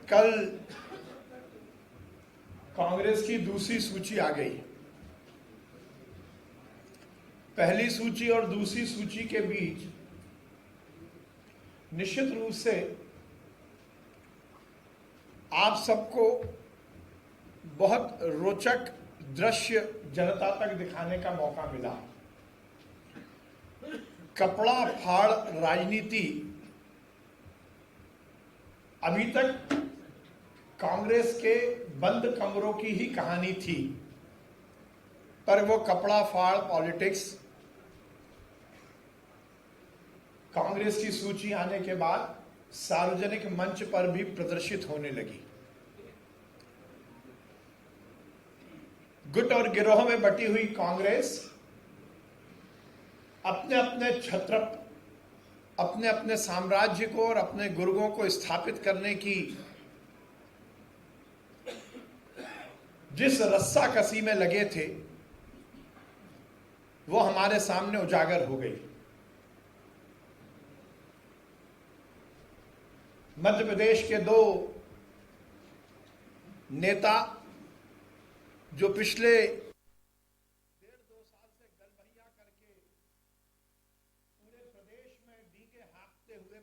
कल कांग्रेस की दूसरी सूची आ गई। पहली सूची और दूसरी सूची के बीच निश्चित रूप से आप सबको बहुत रोचक दृश्य जनता तक दिखाने का मौका मिला। कपड़ा फाड़ राजनीति अभी तक कांग्रेस के बंद कमरों की ही कहानी थी, पर वो कपड़ा फाड़ पॉलिटिक्स कांग्रेस की सूची आने के बाद सार्वजनिक मंच पर भी प्रदर्शित होने लगी। गुट और गिरोह में बटी हुई कांग्रेस अपने अपने छत्र, अपने अपने साम्राज्य को और अपने गुर्गों को स्थापित करने की जिस रस्साकसी में लगे थे वो हमारे सामने उजागर हो गई। मध्य प्रदेश के दो नेता जो पिछले 1.5-2 साल से गलबैया करके पूरे प्रदेश में डींगे हाँकते हुए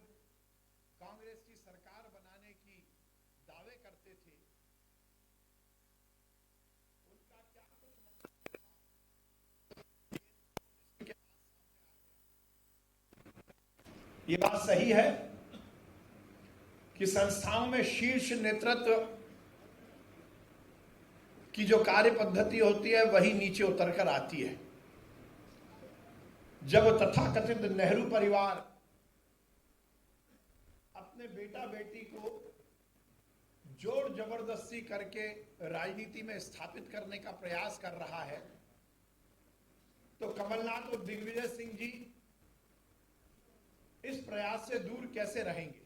कांग्रेस की सरकार बनाने की दावे करते थे, उनका क्या कुछ मतलब था। ये बात सही है कि संस्थाओं में शीर्ष नेतृत्व की जो कार्य पद्धति होती है वही नीचे उतरकर आती है। जब तथाकथित नेहरू परिवार अपने बेटा बेटी को जोर जबरदस्ती करके राजनीति में स्थापित करने का प्रयास कर रहा है, तो कमलनाथ और दिग्विजय सिंह जी इस प्रयास से दूर कैसे रहेंगे।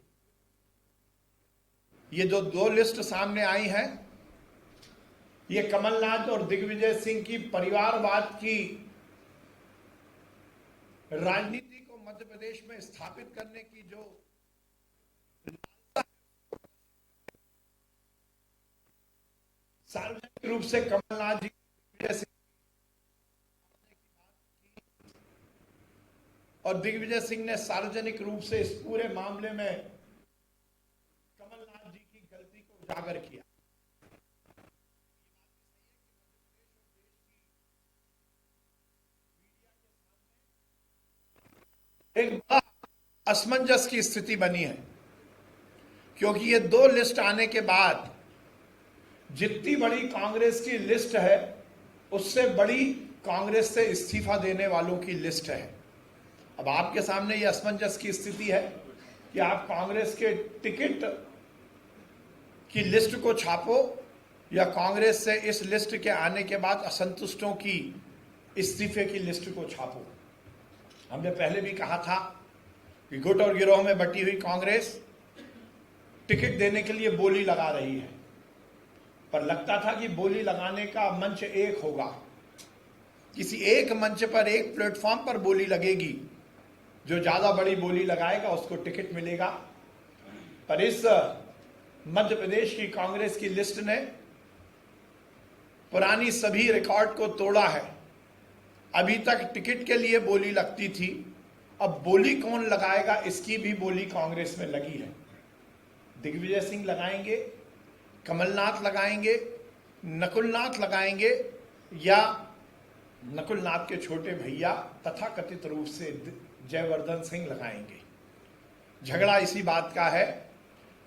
ये जो दो लिस्ट सामने आई है, ये कमलनाथ और दिग्विजय सिंह की परिवारवाद की राजनीति को मध्य प्रदेश में स्थापित करने की जो सार्वजनिक रूप से कमलनाथ जी दिग्विजय सिंह और दिग्विजय सिंह ने सार्वजनिक रूप से इस पूरे मामले में कमलनाथ जी की गलती को उजागर किया। एक बड़ा असमंजस की स्थिति बनी है, क्योंकि ये दो लिस्ट आने के बाद जितनी बड़ी कांग्रेस की लिस्ट है उससे बड़ी कांग्रेस से इस्तीफा देने वालों की लिस्ट है। अब आपके सामने ये असमंजस की स्थिति है कि आप कांग्रेस के टिकट की लिस्ट को छापो या कांग्रेस से इस लिस्ट के आने के बाद असंतुष्टों की इस्तीफे की लिस्ट को छापो। हमने पहले भी कहा था कि गुट और गिरोह में बटी हुई कांग्रेस टिकट देने के लिए बोली लगा रही है, पर लगता था कि बोली लगाने का मंच एक होगा, किसी एक मंच पर एक प्लेटफॉर्म पर बोली लगेगी, जो ज्यादा बड़ी बोली लगाएगा उसको टिकट मिलेगा। पर इस मध्य प्रदेश की कांग्रेस की लिस्ट ने पुरानी सभी रिकॉर्ड को तोड़ा है। अभी तक टिकट के लिए बोली लगती थी, अब बोली कौन लगाएगा इसकी भी बोली कांग्रेस में लगी है। दिग्विजय सिंह लगाएंगे, कमलनाथ लगाएंगे, नकुलनाथ लगाएंगे या नकुलनाथ के छोटे भैया तथाकथित रूप से जयवर्धन सिंह लगाएंगे। झगड़ा इसी बात का है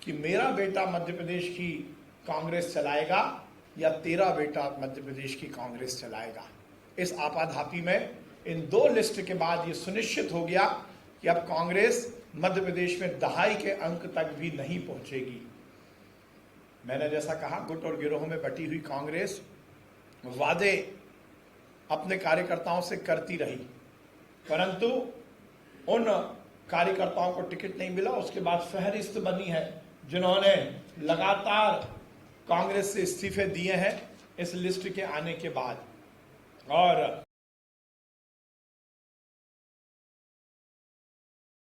कि मेरा बेटा मध्य प्रदेश की कांग्रेस चलाएगा या तेरा बेटा मध्य प्रदेश की कांग्रेस चलाएगा। इस आपाधापी में इन दो लिस्ट के बाद ये सुनिश्चित हो गया कि अब कांग्रेस मध्य प्रदेश में दहाई के अंक तक भी नहीं पहुंचेगी। मैंने जैसा कहा, गुट और गिरोह में बटी हुई कांग्रेस वादे अपने कार्यकर्ताओं से करती रही, परंतु उन कार्यकर्ताओं को टिकट नहीं मिला। उसके बाद फहरिस्त बनी है जिन्होंने लगातार कांग्रेस से इस्तीफे दिए हैं इस लिस्ट के आने के बाद। और